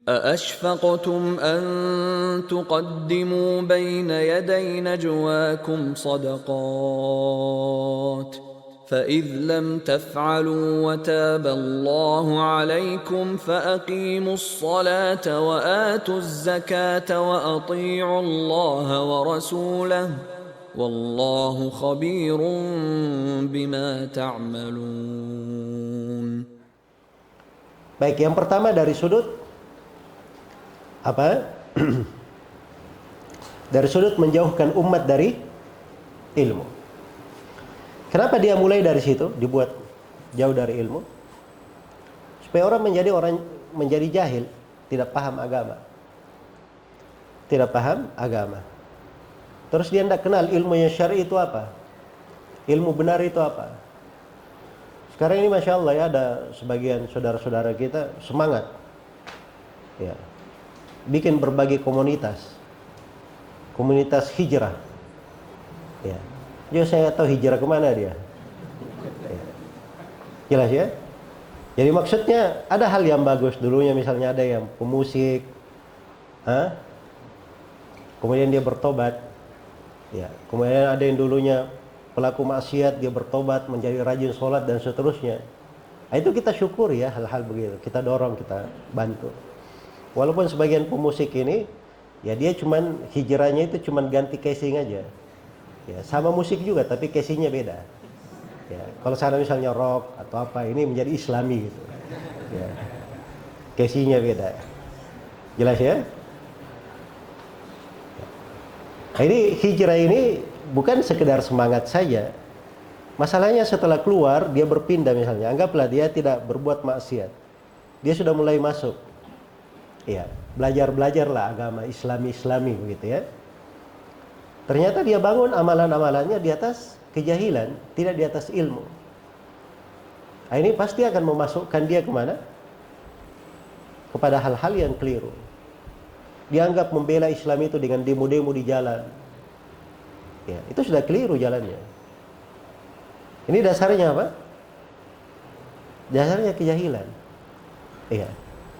أأشفقتم أن تقدموا بين يدي نجواكم صدقات فإذ لم تفعلوا وتاب الله عليكم فأقيموا الصلاة وآتوا الزكاة وأطيعوا الله ورسوله والله خبير بما تعملون. Baik, yang pertama dari sudut apa? Dari sudut menjauhkan umat dari ilmu. Kenapa dia mulai dari situ, dibuat jauh dari ilmu? Supaya orang menjadi jahil, tidak paham agama. Tidak paham agama. Terus dia tidak kenal ilmu yang syar'i itu apa? Ilmu benar itu apa? Sekarang ini Masya Allah ya, ada sebagian saudara-saudara kita semangat ya, bikin berbagai komunitas hijrah ya. Jadi saya tahu hijrah kemana dia ya. Jelas ya. Jadi maksudnya ada hal yang bagus dulunya, misalnya ada yang pemusik kemudian dia bertobat ya. Kemudian ada yang dulunya pelaku maksiat, dia bertobat menjadi rajin sholat dan seterusnya. Nah, itu kita syukur ya, hal-hal begitu kita dorong, kita bantu. Walaupun sebagian pemusik ini ya dia cuman hijrahnya itu cuman ganti casing aja ya, sama musik juga tapi casingnya beda ya. Kalau sana misalnya rock atau apa, ini menjadi islami gitu ya, casingnya beda. Jelas ya. Nah, ini hijrah ini bukan sekedar semangat saja. Masalahnya setelah keluar, dia berpindah misalnya. Anggaplah dia tidak berbuat maksiat. Dia sudah mulai masuk. Ya, belajarlah agama Islami begitu ya. Ternyata dia bangun amalan-amalannya di atas kejahilan, tidak di atas ilmu. Nah, ini pasti akan memasukkan dia kemana? Kepada hal-hal yang keliru. Dianggap membela Islam itu dengan demo-demo di jalan. Ya, itu sudah keliru jalannya. Ini dasarnya apa? Dasarnya kejahilan. Iya.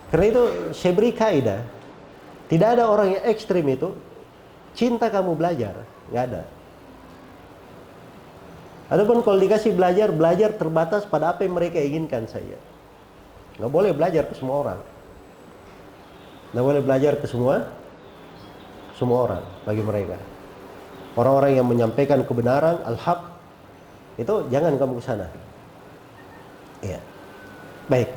Karena itu saya beri kaidah, tidak ada orang yang ekstrim itu cinta kamu belajar, nggak ada. Adapun kalau dikasih belajar terbatas pada apa yang mereka inginkan saja. Nggak boleh belajar ke semua orang. Nggak boleh belajar ke semua orang bagi mereka. Orang-orang yang menyampaikan kebenaran, al-haq, itu jangan kamu ke sana. Ya. Baik.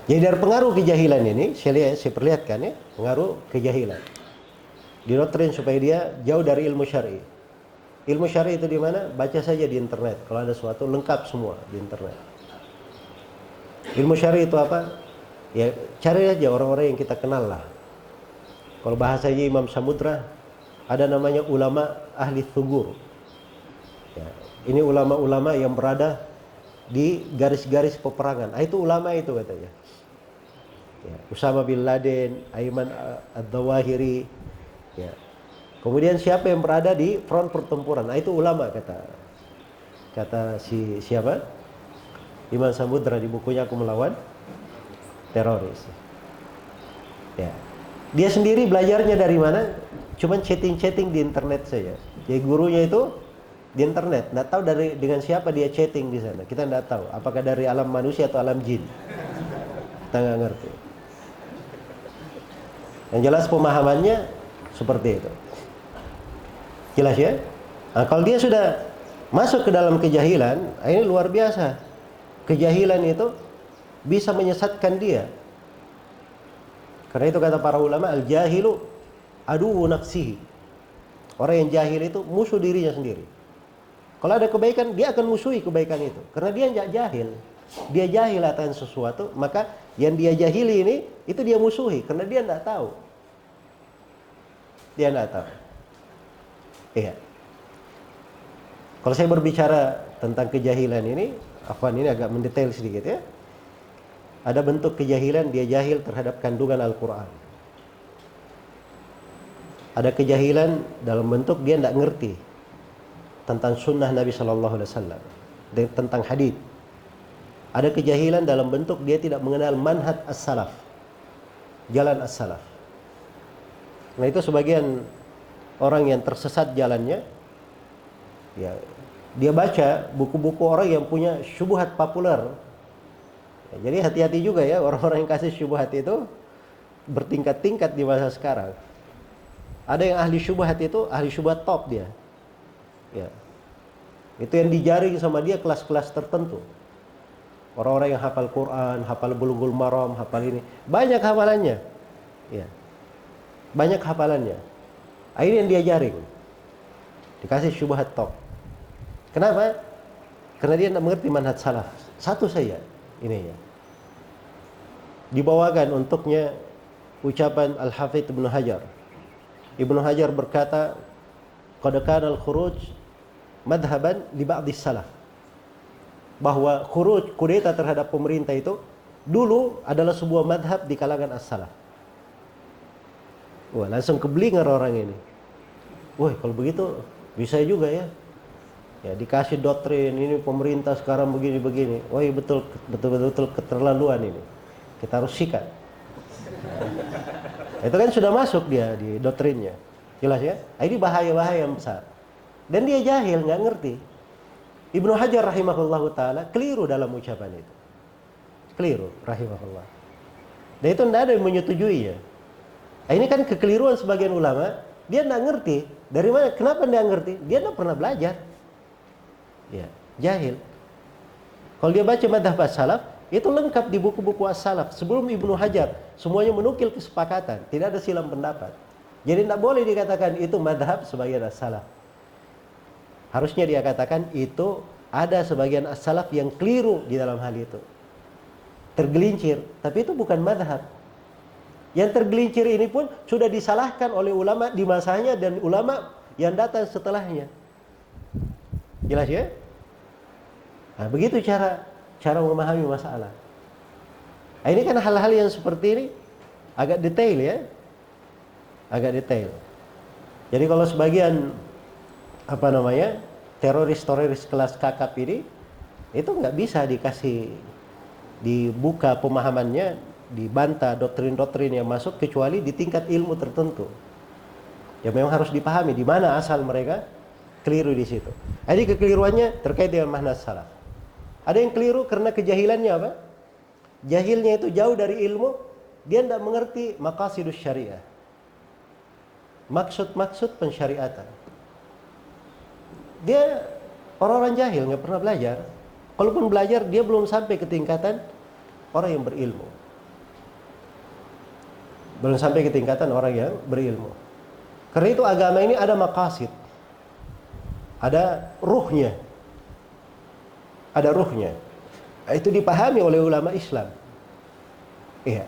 Jadi dari pengaruh kejahilan ini, saya perlihatkan ya, pengaruh kejahilan. Didoktrin supaya dia jauh dari ilmu syar'i. Ilmu syar'i itu di mana? Baca saja di internet. Kalau ada sesuatu lengkap semua di internet. Ilmu syar'i itu apa? Ya, cari aja orang-orang yang kita kenal lah. Kalau bahasanya Imam Samudra, ada namanya ulama ahli thugur. Ya, ini ulama-ulama yang berada di garis-garis peperangan. Itu ulama itu katanya. Ya, Usama bin Laden, Ayman ad-Dawahiri. Ya. Kemudian siapa yang berada di front pertempuran? Itu ulama kata siapa? Imam Samudra di bukunya Aku Melawan Teroris. Ya. Dia sendiri belajarnya dari mana? Cuman chatting di internet saja. Jadi gurunya itu di internet. Nggak tahu dengan siapa dia chatting di sana. Kita nggak tahu. Apakah dari alam manusia atau alam jin? Kita nggak ngerti. Yang jelas pemahamannya seperti itu. Jelas ya? Nah, kalau dia sudah masuk ke dalam kejahilan, ini luar biasa. Kejahilan itu bisa menyesatkan dia. Karena itu kata para ulama, al-jahilu aduwwu nafsihi. Orang yang jahil itu musuh dirinya sendiri. Kalau ada kebaikan, dia akan musuhi kebaikan itu. Karena dia tidak jahil. Dia jahil atas sesuatu, maka yang dia jahili ini, itu dia musuhi. Karena dia tidak tahu. Dia tidak tahu. Iya. Kalau saya berbicara tentang kejahilan ini, Afwan ini agak mendetail sedikit ya. Ada bentuk kejahilan, dia jahil terhadap kandungan Al-Quran. Ada kejahilan dalam bentuk dia tidak ngerti tentang sunnah Nabi SAW, tentang hadith. Ada kejahilan dalam bentuk dia tidak mengenal manhaj as-salaf. jalan as-salaf. Nah itu sebagian orang yang tersesat jalannya, ya dia baca buku-buku orang yang punya syubhat populer. Ya, jadi hati-hati juga ya orang-orang yang kasih syubhat itu bertingkat-tingkat di masa sekarang. Ada yang ahli syubhat itu ahli syubhat top dia. Ya. Itu yang dijaring sama dia kelas-kelas tertentu. Orang-orang yang hafal Quran, hafal Bulughul Maram, hafal ini, banyak hafalannya. Ya. Banyak hafalannya. Ini yang dia jaring. Dikasih syubhat top. Kenapa? Karena dia tidak mengerti manhaj salaf. Satu saja ini ya. Dibawakan untuknya ucapan Al-Hafidz Ibnu Hajar. Ibnu Hajar berkata, "Qad kana al-khuruj madhhaban li ba'd salaf." Bahwa khuruj, kudeta terhadap pemerintah itu dulu adalah sebuah madhab di kalangan as-salaf. Wah, langsung keblinger orang ini. Wah, kalau begitu bisa juga ya. Ya, dikasih doktrin ini pemerintah sekarang begini-begini. Wah, betul keterlaluan ini. Kita harus sikat. Itu kan sudah masuk dia di doktrinnya. Jelas ya? Ini bahaya-bahaya yang besar. Dan dia jahil, nggak ngerti. Ibnu Hajar rahimahullahu ta'ala keliru dalam ucapan itu. Keliru rahimahullah. Dan itu tidak ada yang menyetujui ya. Ini kan kekeliruan sebagian ulama. Dia tidak ngerti. Dari mana? Kenapa dia ngerti? Dia tidak pernah belajar. Ya, jahil. Kalau dia baca madhab as-salaf, itu lengkap di buku-buku as-salaf. Sebelum Ibnu Hajar, semuanya menukil kesepakatan. Tidak ada silang pendapat. Jadi tidak boleh dikatakan itu madhab sebagian as-salaf. Harusnya dia katakan itu ada sebagian as-salaf yang keliru di dalam hal itu. Tergelincir. Tapi itu bukan madhab. Yang tergelincir ini pun sudah disalahkan oleh ulama di masanya dan ulama yang datang setelahnya. Jelas ya? Nah, begitu cara memahami masalah. Nah, ini kan hal-hal yang seperti ini agak detail ya. Agak detail. Jadi kalau sebagian teroris kelas kakap ini itu nggak bisa dibuka pemahamannya, dibantah doktrin-doktrin yang masuk kecuali di tingkat ilmu tertentu. Ya memang harus dipahami di mana asal mereka keliru di situ. Jadi kekeliruannya terkait dengan manhaj salaf. Ada yang keliru karena kejahilannya apa? Jahilnya itu jauh dari ilmu, dia tidak mengerti maqasidus syariah. Maksud-maksud pensyariatan. Dia orang-orang jahil, nggak pernah belajar. Kalaupun belajar, dia belum sampai ke tingkatan orang yang berilmu. Belum sampai ke tingkatan orang yang berilmu. Karena itu agama ini ada maqasid. Ada ruhnya. Ada ruhnya. Itu dipahami oleh ulama Islam. Iya.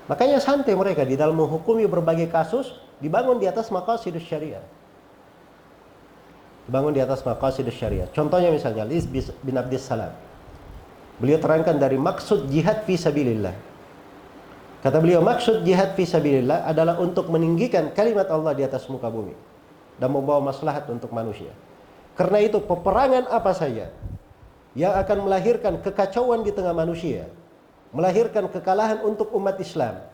Makanya santai mereka di dalam menghukumi berbagai kasus dibangun di atas maqasidus syariah. Dibangun di atas maqasidus syariah. Contohnya misalnya Liz bin Abdis Salam. Beliau terangkan dari maksud jihad fi sabilillah. Kata beliau, maksud jihad fi sabilillah adalah untuk meninggikan kalimat Allah di atas muka bumi dan membawa maslahat untuk manusia. Karena itu peperangan apa saja yang akan melahirkan kekacauan di tengah manusia, melahirkan kekalahan untuk umat Islam,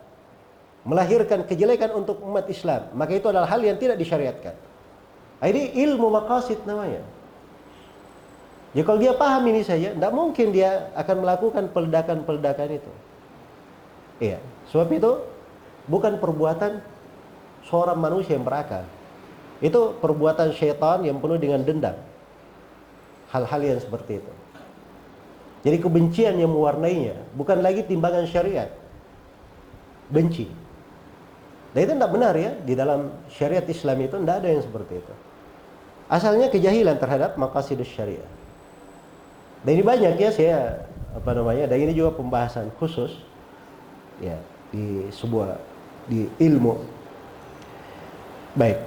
melahirkan kejelekan untuk umat Islam, maka itu adalah hal yang tidak disyariatkan. Ini ilmu maqasid namanya. Jadi kalau dia paham ini saja, tidak mungkin dia akan melakukan peledakan-peledakan itu. Iya, sebab itu bukan perbuatan seorang manusia yang berakal. Itu perbuatan syaitan yang penuh dengan dendam. Hal-hal yang seperti itu. Jadi kebencian yang mewarnainya bukan lagi timbangan syariat. Benci. Dan itu tidak benar ya. Di dalam syariat Islam itu tidak ada yang seperti itu. Asalnya kejahilan terhadap maqasidus syariah. Dan ini banyak ya dan ini juga pembahasan khusus ya di ilmu. Baik.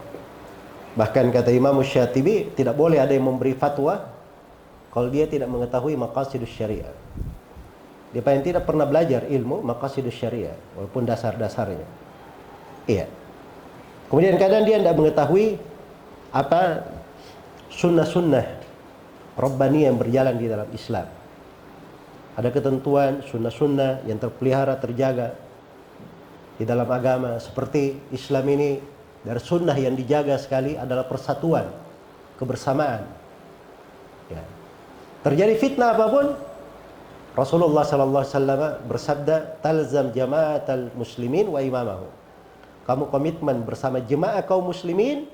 Bahkan kata Imam Syatibi tidak boleh ada yang memberi fatwa kalau dia tidak mengetahui maqasidus syariah. Dia paling tidak pernah belajar ilmu maqasidus syariah walaupun dasar-dasarnya. Iya. Kemudian kadang dia tidak mengetahui apa sunnah-sunnah Rabbani yang berjalan di dalam Islam. Ada ketentuan sunnah-sunnah yang terpelihara, terjaga. di dalam agama. Seperti Islam ini dari sunnah yang dijaga sekali adalah persatuan, kebersamaan. Ya. Terjadi fitnah apapun, Rasulullah sallallahu alaihi wasallam bersabda, "Talzam jama'atal muslimin wa imamahu." Kamu komitmen bersama jemaah kaum muslimin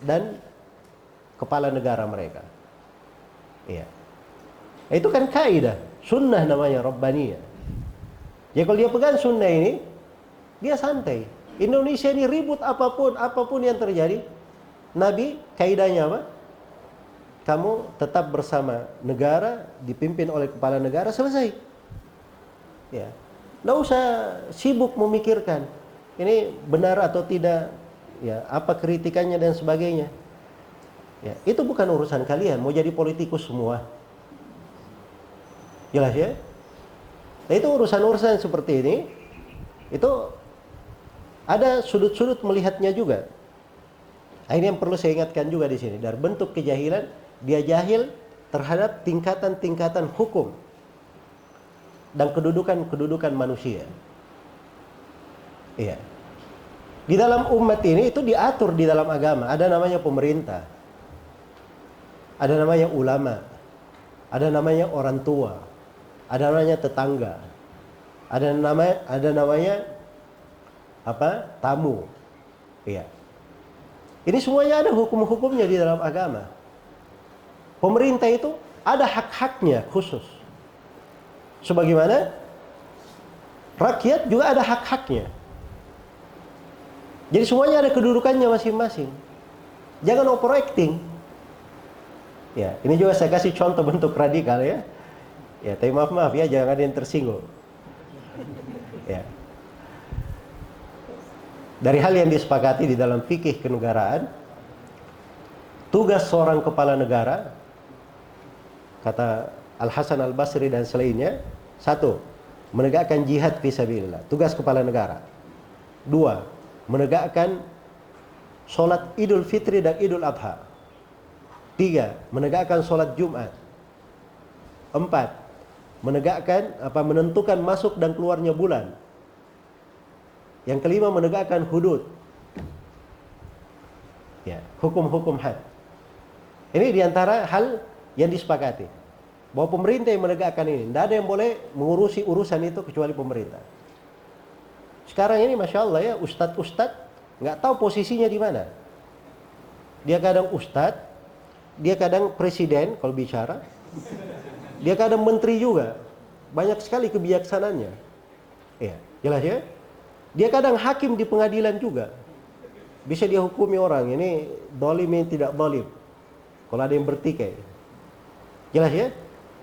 dan kepala negara mereka. Iya. Itu kan kaidah, sunnah namanya Rabbaniyah. Ya kalau dia pegang sunnah ini, dia santai. Indonesia ini ribut apapun yang terjadi, Nabi kaidahnya apa? Kamu tetap bersama negara, dipimpin oleh kepala negara, selesai. Ya. Nggak usah sibuk memikirkan ini benar atau tidak, ya, apa kritikannya dan sebagainya. Ya, itu bukan urusan kalian. Mau jadi politikus semua, jelas ya. Nah, itu urusan-urusan seperti ini, itu ada sudut-sudut melihatnya juga. Nah, ini yang perlu saya ingatkan juga di sini. Dari bentuk kejahilan, dia jahil terhadap tingkatan-tingkatan hukum dan kedudukan-kedudukan manusia. Iya. Di dalam umat ini itu diatur di dalam agama. Ada namanya pemerintah, ada namanya ulama, ada namanya orang tua, ada namanya tetangga, ada namanya apa? Tamu. Iya. Ini semuanya ada hukum-hukumnya di dalam agama. Pemerintah itu ada hak-haknya khusus. Sebagaimana rakyat juga ada hak-haknya. Jadi semuanya ada kedudukannya masing-masing. Jangan overacting. Ya, ini juga saya kasih contoh bentuk radikal ya. Ya, tapi maaf ya, jangan ada yang tersinggung. Ya. Dari hal yang disepakati di dalam fikih kenegaraan, tugas seorang kepala negara, kata Al-Hasan Al-Basri dan selainnya, satu, menegakkan jihad fisabilillah, tugas kepala negara. Dua, menegakkan sholat Idul Fitri dan Idul Adha. Tiga, menegakkan sholat Jumat. Empat, menentukan masuk dan keluarnya bulan. Yang kelima, menegakkan hudud. Ya, hukum-hukum had. Ini diantara hal yang disepakati. Bahwa pemerintah yang menegakkan ini. Tidak ada yang boleh mengurusi urusan itu kecuali pemerintah. Sekarang ini Masya Allah ya, ustadz nggak tahu posisinya di mana. Dia kadang ustadz, dia kadang presiden kalau bicara, dia kadang menteri juga. Banyak sekali kebijaksanaannya. Ya, jelas ya. Dia kadang hakim di pengadilan juga. Bisa dia hukumi orang, ini dolim, ini tidak dolim. Kalau ada yang bertikai. Jelas ya.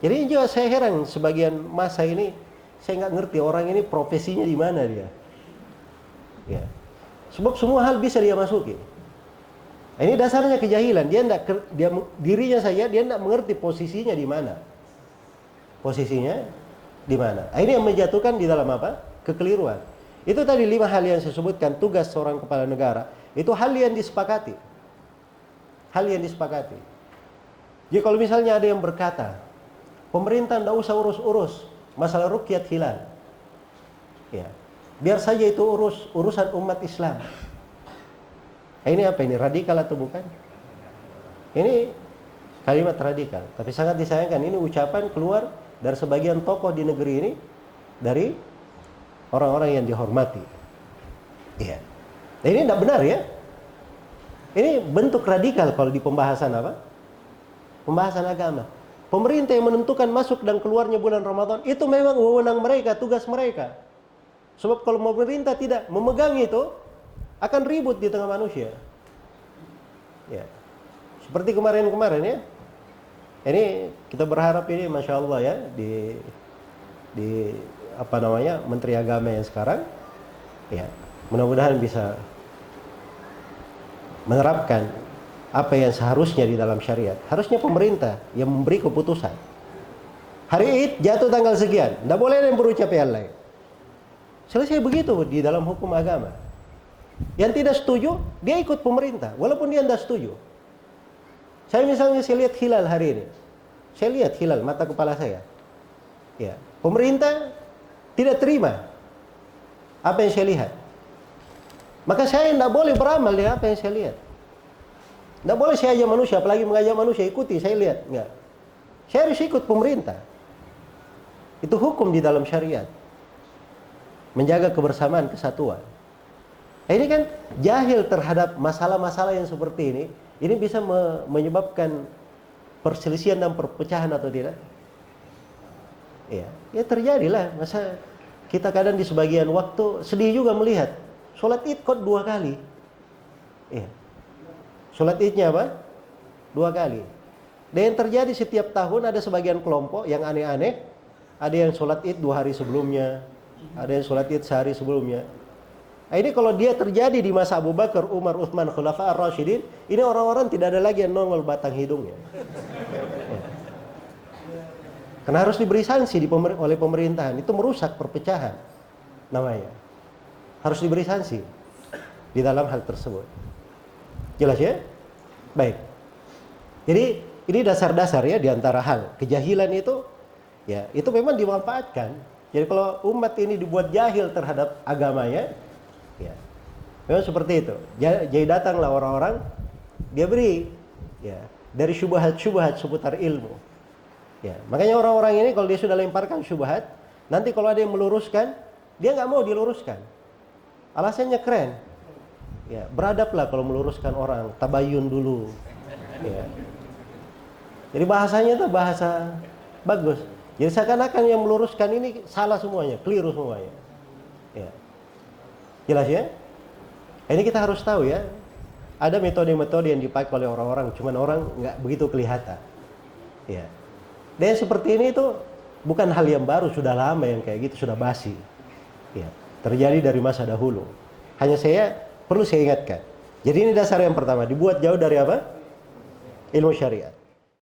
Jadi juga saya heran sebagian masa ini, saya nggak ngerti orang ini profesinya di mana dia. Ya. Sebab semua hal bisa dia masuki. Ini dasarnya kejahilan. Dirinya dia tidak mengerti posisinya di mana. Posisinya di mana. Ini yang menjatuhkan di dalam apa? Kekeliruan. Itu tadi 5 hal yang saya sebutkan, tugas seorang kepala negara. Itu hal yang disepakati. Hal yang disepakati. Jadi kalau misalnya ada yang berkata, pemerintah tidak usah urus-urus masalah ruqyat hilal. Ya. Biar saja itu urusan umat Islam. Ini apa ini? Radikal atau bukan? Ini kalimat radikal. Tapi sangat disayangkan, ini ucapan keluar dari sebagian tokoh di negeri ini, dari orang-orang yang dihormati. Iya. Nah, ini tidak benar ya. Ini bentuk radikal kalau di pembahasan apa? Pembahasan agama. Pemerintah yang menentukan masuk dan keluarnya bulan Ramadan, itu memang wewenang mereka, tugas mereka. Sebab kalau pemerintah tidak memegang itu, akan ribut di tengah manusia. Ya. Seperti kemarin-kemarin ya. Ini kita berharap ini Masya Allah ya, di Menteri Agama yang sekarang, ya, mudah-mudahan bisa menerapkan apa yang seharusnya di dalam syariat. Harusnya pemerintah yang memberi keputusan. Hari Id jatuh tanggal sekian, tidak boleh ada yang berucap yang lain. Selesai begitu di dalam hukum agama. Yang tidak setuju, dia ikut pemerintah, walaupun dia tidak setuju. Saya misalnya lihat hilal hari ini. Saya lihat hilal mata kepala saya. Ya, pemerintah tidak terima. apa yang saya lihat. Maka saya tidak boleh beramal dengan apa yang saya lihat. Tidak boleh saya ajak manusia, apalagi mengajak manusia ikuti, saya lihat. Enggak. Saya harus ikut pemerintah. Itu hukum di dalam syariat. Menjaga kebersamaan, kesatuan. Nah, ini kan jahil terhadap masalah-masalah yang seperti ini bisa menyebabkan perselisihan dan perpecahan atau tidak? Ya terjadilah. Masa kita kadang di sebagian waktu sedih juga melihat sholat id kok 2 kali. Ya. Sholat idnya apa? 2 kali. Dan yang terjadi setiap tahun ada sebagian kelompok yang aneh-aneh. Ada yang sholat id 2 hari sebelumnya, ada yang sholat id sehari sebelumnya. Nah, ini kalau dia terjadi di masa Abu Bakar, Umar, Utsman, Khulafa ar-Rasyidin, ini orang-orang tidak ada lagi yang nongol batang hidungnya. Ya. Karena harus diberi sanksi oleh pemerintahan. Itu merusak perpecahan namanya. Harus diberi sanksi di dalam hal tersebut. Jelas ya? Baik. Jadi ini dasar-dasar ya di antara hal. Kejahilan itu ya itu memang dimanfaatkan. Jadi kalau umat ini dibuat jahil terhadap agamanya, ya memang seperti itu. Jadi datanglah orang-orang, dia beri ya dari syubhat-syubhat seputar ilmu. Ya, makanya orang-orang ini kalau dia sudah lemparkan syubhat, nanti kalau ada yang meluruskan, dia nggak mau diluruskan. Alasannya keren. Ya, beradablah kalau meluruskan orang, tabayun dulu. Ya. Jadi bahasanya itu bahasa bagus. Jadi seakan-akan yang meluruskan ini salah semuanya, keliru semuanya. Ya. Jelas ya? Ini kita harus tahu ya. Ada metode-metode yang dipakai oleh orang-orang, cuman orang nggak begitu kelihatan. Ya. Dan seperti ini itu bukan hal yang baru, sudah lama yang kayak gitu, sudah basi. Ya. Terjadi dari masa dahulu. Hanya perlu saya ingatkan. Jadi ini dasar yang pertama, dibuat jauh dari apa? Ilmu syariat.